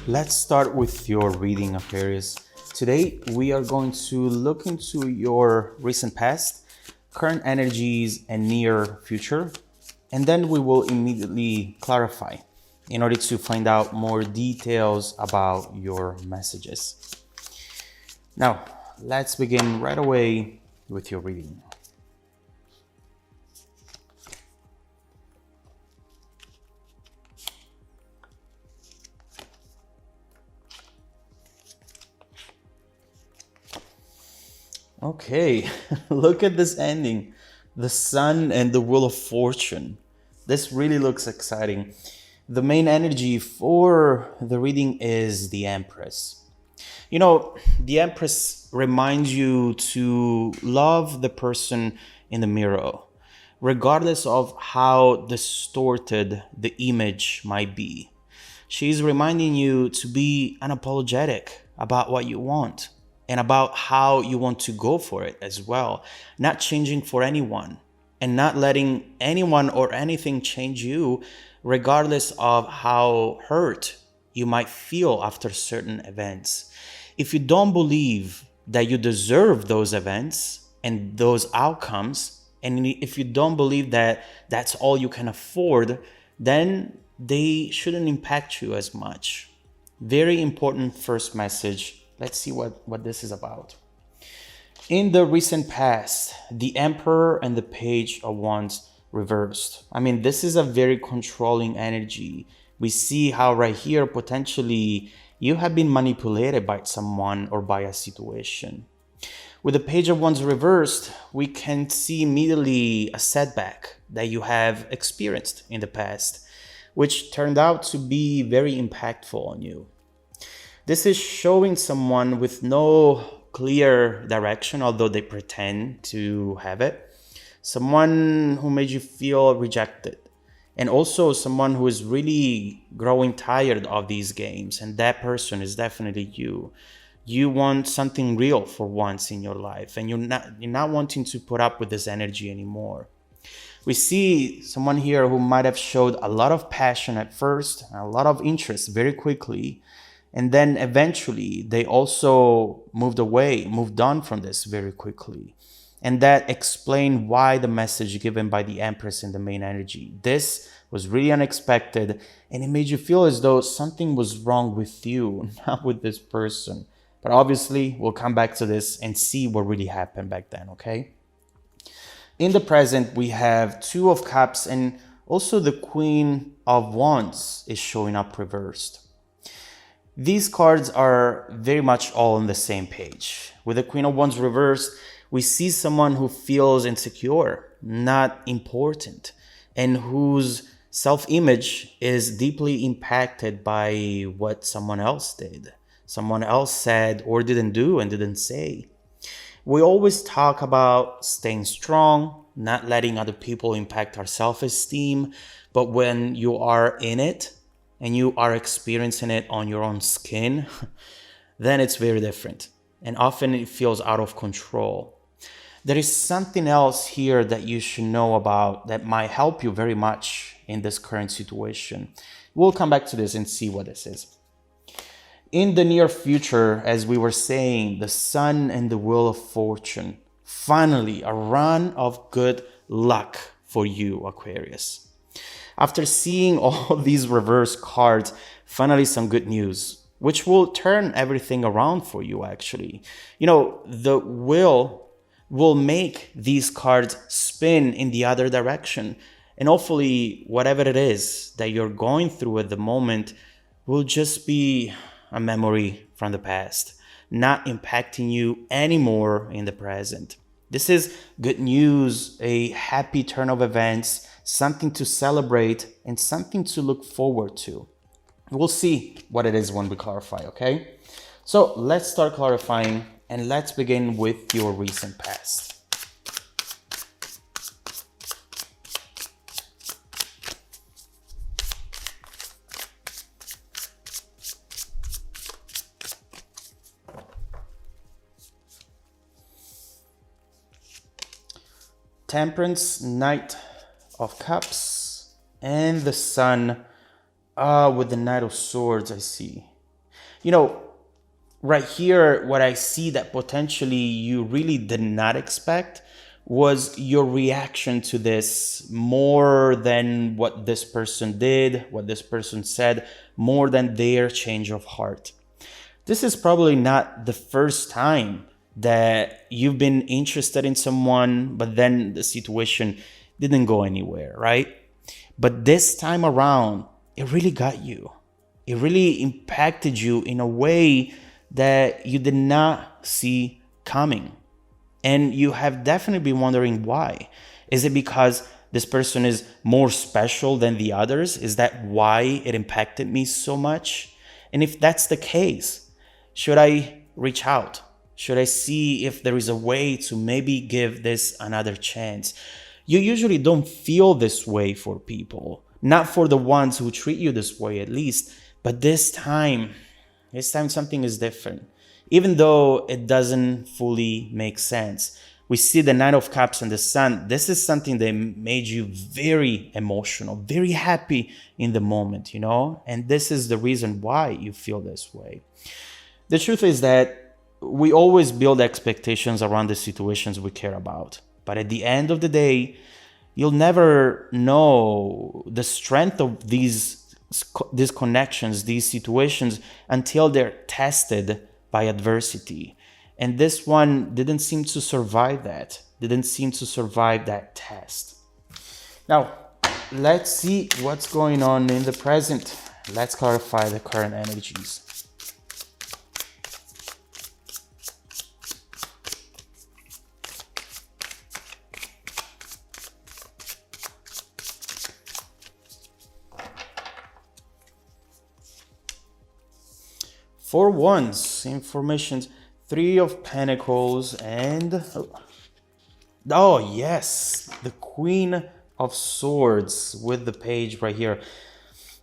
Let's start with your reading, Aquarius. Today, we are going to look into your recent past, current energies, and near future, and then we will immediately clarify in order to find out more details about your messages. Now, let's begin right away with your reading. Okay, look at this ending. The Sun and the Wheel of Fortune. This really looks exciting. The main energy for the reading is the Empress. You know, the Empress reminds you to love the person in the mirror, regardless of how distorted the image might be. She's reminding you to be unapologetic about what you want and about how you want to go for it as well, not changing for anyone and not letting anyone or anything change you, regardless of how hurt you might feel after certain events. If you don't believe that you deserve those events and those outcomes, and if you don't believe that that's all you can afford, then they shouldn't impact you as much. Very important first message. Let's see what this is about. In the recent past, the Emperor and the Page of Wands reversed. I mean, this is a very controlling energy. We see how right here, potentially, you have been manipulated by someone or by a situation. With the Page of Wands reversed, we can see immediately a setback that you have experienced in the past, which turned out to be very impactful on you. This is showing someone with no clear direction, although they pretend to have it. Someone who made you feel rejected. And also someone who is really growing tired of these games. And that person is definitely you. You want something real for once in your life. And you're not wanting to put up with this energy anymore. We see someone here who might have showed a lot of passion at first, a lot of interest very quickly. And then eventually they also moved on from this very quickly. And that explained why the message given by the Empress in the main energy. This was really unexpected and it made you feel as though something was wrong with you, not with this person. But obviously we'll come back to this and see what really happened back then, okay? In the present, we have Two of Cups and also the Queen of Wands is showing up reversed. These cards are very much all on the same page. With the Queen of Wands reversed, we see someone who feels insecure, not important, and whose self-image is deeply impacted by what someone else did, someone else said or didn't do and didn't say. We always talk about staying strong, not letting other people impact our self-esteem, but when you are in it, and you are experiencing it on your own skin, then it's very different. And often it feels out of control. There is something else here that you should know about that might help you very much in this current situation. We'll come back to this and see what this is. In the near future, as we were saying, the Sun and the Wheel of Fortune. Finally, a run of good luck for you, Aquarius. After seeing all these reverse cards, finally some good news, which will turn everything around for you actually. You know, the wheel will make these cards spin in the other direction. And hopefully whatever it is that you're going through at the moment will just be a memory from the past, not impacting you anymore in the present. This is good news, a happy turn of events, something to celebrate and something to look forward to. We'll see what it is when we clarify, okay? So let's start clarifying and let's begin with your recent past. Temperance, Knight of Cups, and the Sun with the Knight of Swords, I see. You know, right here, what I see that potentially you really did not expect was your reaction to this, more than what this person did, what this person said, more than their change of heart. This is probably not the first time that you've been interested in someone, but then the situation didn't go anywhere, right? But this time around, it really got you. It really impacted you in a way that you did not see coming. And you have definitely been wondering why. Is it because this person is more special than the others? Is that why it impacted me so much? And if that's the case, should I reach out? Should I see if there is a way to maybe give this another chance? You usually don't feel this way for people, not for the ones who treat you this way at least, but this time something is different. Even though it doesn't fully make sense. We see the Nine of Cups and the Sun. This is something that made you very emotional, very happy in the moment, you know? And this is the reason why you feel this way. The truth is that we always build expectations around the situations we care about. But at the end of the day, you'll never know the strength of these connections, these situations, until they're tested by adversity. And this one didn't seem to survive that, test. Now, let's see what's going on in the present. Let's clarify the current energies. Four Wands, information, Three of Pentacles, and oh yes, the Queen of Swords with the page right here.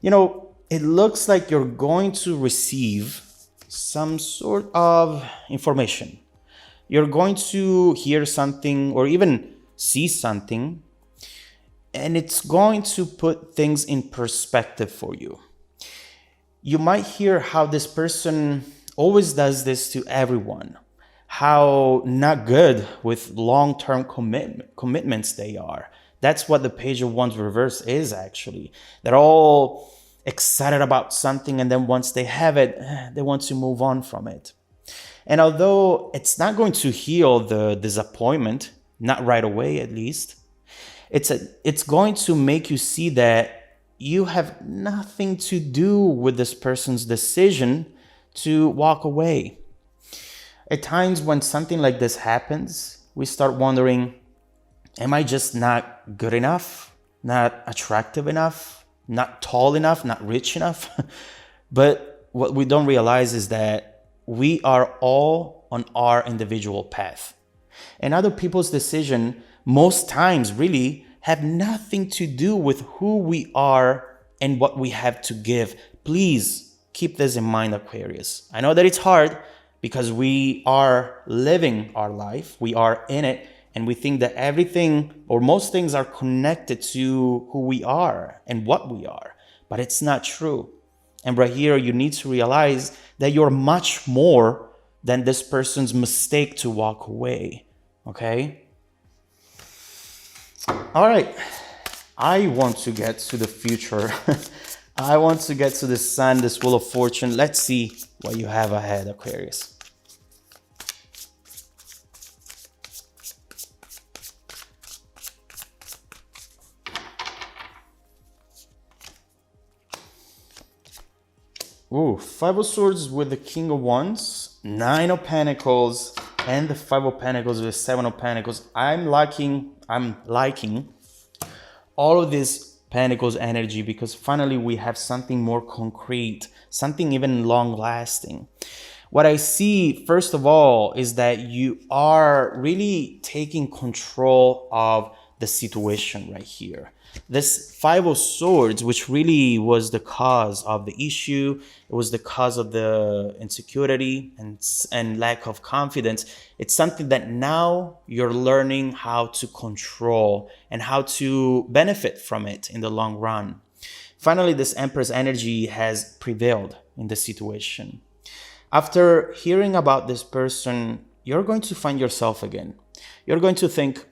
You know, it looks like you're going to receive some sort of information. You're going to hear something or even see something, and it's going to put things in perspective for you. You might hear how this person always does this to everyone, how not good with long-term commitments they are. That's what the Page of Wands reverse is actually. They're all excited about something, and then once they have it, they want to move on from it. And although it's not going to heal the disappointment, not right away at least, it's going to make you see that you have nothing to do with this person's decision to walk away. At times when something like this happens, we start wondering, am I just not good enough, not attractive enough, not tall enough, not rich enough? But what we don't realize is that we are all on our individual path. And other people's decision most times really have nothing to do with who we are and what we have to give. Please keep this in mind, Aquarius. I know that it's hard because we are living our life, we are in it, and we think that everything or most things are connected to who we are and what we are, but it's not true. And right here, you need to realize that you're much more than this person's mistake to walk away, okay? All right, I want to get to the future. I want to get to the Sun, this Wheel of Fortune. Let's see what you have ahead, Aquarius. Ooh, Five of Swords with the King of Wands, Nine of Pentacles, and the Five of Pentacles with the Seven of Pentacles. I'm liking all of this Pentacles energy because finally we have something more concrete, something even long lasting. What I see, first of all, is that you are really taking control of the situation right here. This Five of Swords, which really was the cause of the issue, it was the cause of the insecurity and lack of confidence. It's something that now you're learning how to control and how to benefit from it in the long run. Finally, this Empress energy has prevailed in the situation. After hearing about this person, you're going to find yourself again. You're going to think,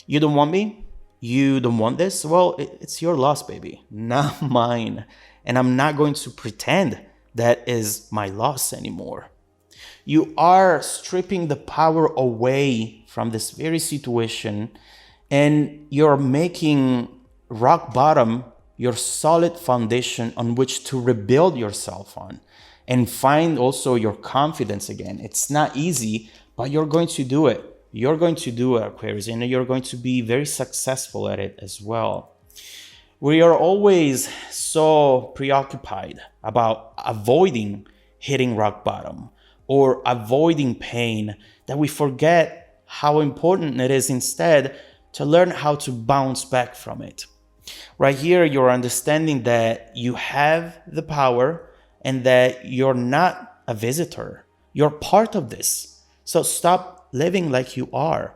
you don't want me? You don't want this? Well, it's your loss, baby, not mine. And I'm not going to pretend that is my loss anymore. You are stripping the power away from this very situation, and you're making rock bottom your solid foundation on which to rebuild yourself on and find also your confidence again. It's not easy, but you're going to do it. You're going to do it, Aquarius, and you're going to be very successful at it as well. We are always so preoccupied about avoiding hitting rock bottom or avoiding pain that we forget how important it is instead to learn how to bounce back from it. Right here, you're understanding that you have the power and that you're not a visitor. You're part of this. So stop living like you are.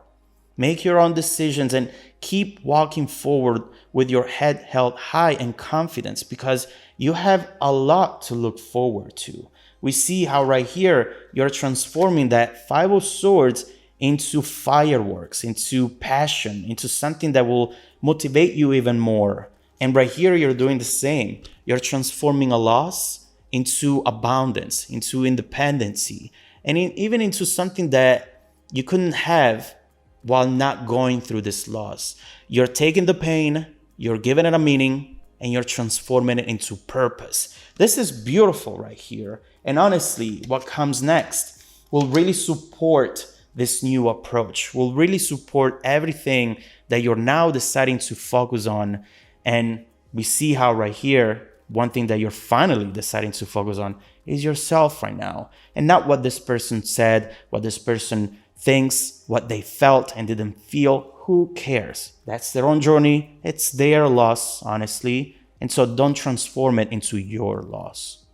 Make your own decisions and keep walking forward with your head held high and confidence, because you have a lot to look forward to. We see how right here you're transforming that Five of Swords into fireworks, into passion, into something that will motivate you even more. And right here you're doing the same. You're transforming a loss into abundance, into independency, and even into something that you couldn't have while not going through this loss. You're taking the pain, you're giving it a meaning, and you're transforming it into purpose. This is beautiful right here. And honestly, what comes next will really support this new approach, will really support everything that you're now deciding to focus on. And we see how right here, one thing that you're finally deciding to focus on is yourself right now, and not what this person said, what this person thinks, what they felt and didn't feel. Who cares? That's their own journey. It's their loss, honestly. And so don't transform it into your loss.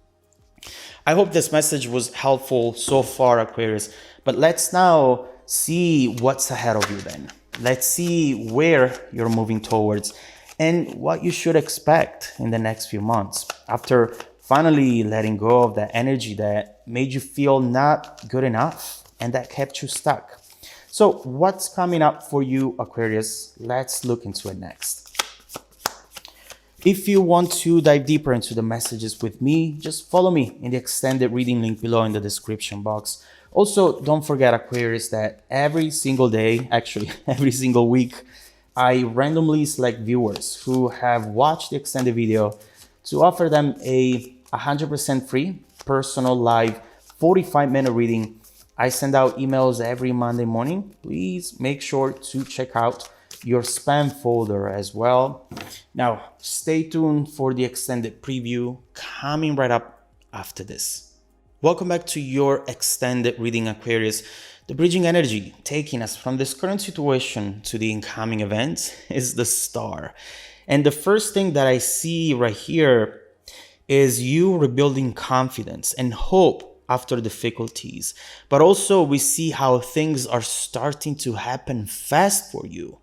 I hope this message was helpful so far, Aquarius. But let's now see what's ahead of you then. Let's see where you're moving towards and what you should expect in the next few months after finally letting go of that energy that made you feel not good enough and that kept you stuck. So what's coming up for you, Aquarius? Let's look into it next. If you want to dive deeper into the messages with me, just follow me in the extended reading link below in the description box. Also, don't forget, Aquarius, that every single day, actually every single week, I randomly select viewers who have watched the extended video to offer them a 100% free personal live 45-minute reading. I send out emails every Monday morning. Please make sure to check out your spam folder as well. Now, stay tuned for the extended preview coming right up after this. Welcome back to your extended reading, Aquarius. The bridging energy taking us from this current situation to the incoming event is the Star. And the first thing that I see right here is you rebuilding confidence and hope after difficulties. But also we see how things are starting to happen fast for you.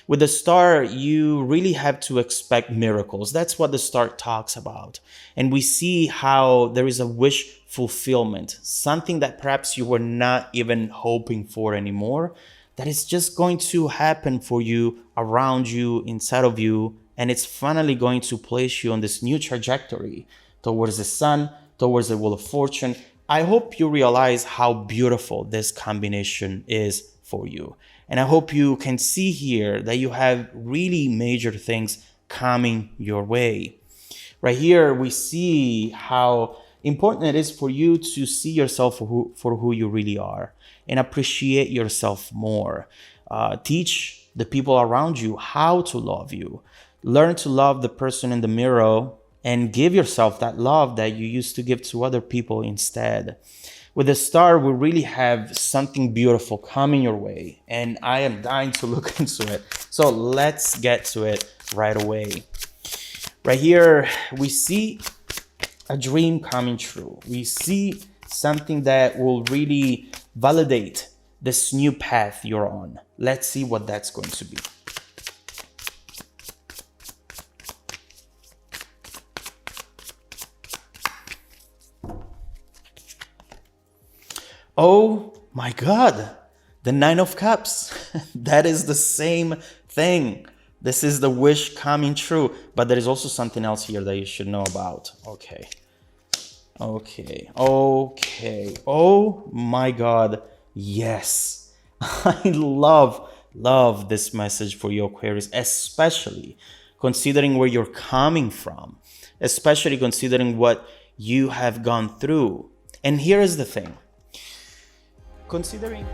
With the Star, you really have to expect miracles. That's what the Star talks about. And we see how there is a wish fulfillment, something that perhaps you were not even hoping for anymore, that is just going to happen for you, around you, inside of you. And it's finally going to place you on this new trajectory towards the sun, towards the Wheel of Fortune. I hope you realize how beautiful this combination is for you. And I hope you can see here that you have really major things coming your way. Right here, we see how important it is for you to see yourself for who you really are and appreciate yourself more. Teach the people around you how to love you. Learn to love the person in the mirror and give yourself that love that you used to give to other people instead. With the Star, we really have something beautiful coming your way, and I am dying to look into it. So let's get to it right away. Right here, we see a dream coming true. We see something that will really validate this new path you're on. Let's see what that's going to be. Oh my God, the Nine of Cups. That is the same thing. This is the wish coming true. But there is also something else here that you should know about. Okay. Okay. Okay. Oh my God. Yes. I love this message for you, Aquarius, especially considering where you're coming from, especially considering what you have gone through. And here is the thing. Considering